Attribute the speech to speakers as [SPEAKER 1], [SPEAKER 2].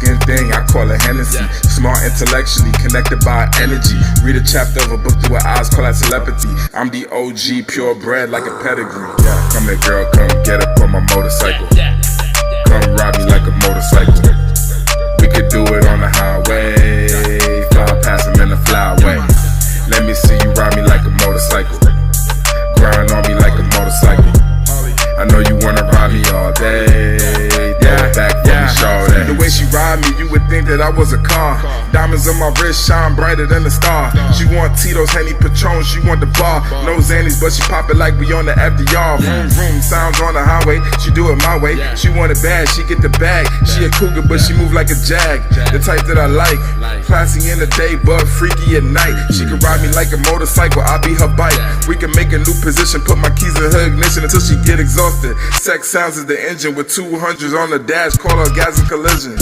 [SPEAKER 1] skin thing, I call it Hennessy. Smart intellectually, connected by energy. Read a chapter of a book through her eyes, call that telepathy. I'm the OG, purebred like a pedigree. Come here girl, come get up on my motorcycle. Come ride me like a motorcycle. We could do it on the highway, fly past him in the flyway. Let me see you ride me like a motorcycle. Grind on me like a motorcycle. I know you wanna ride me all day. Throw it back for me, shawty. The way she ride me, you would think that I was a car. Diamonds on my wrist shine brighter than a star. She want Tito's, Henny, Patron, she want the bar. No Xannies, but she pop it like we on the FDR. Vroom, vroom, sounds on the highway, she do it my way. She want it bad, she get the bag. She a cougar, but she move like a jag. The type that I like, classy in the day, but freaky at night. She can ride me like a motorcycle, I'll be her bike. We can make a new position, put my keys in her ignition until she get exhausted. Sex sounds is the engine with 200s on the dash, call orgasm collision.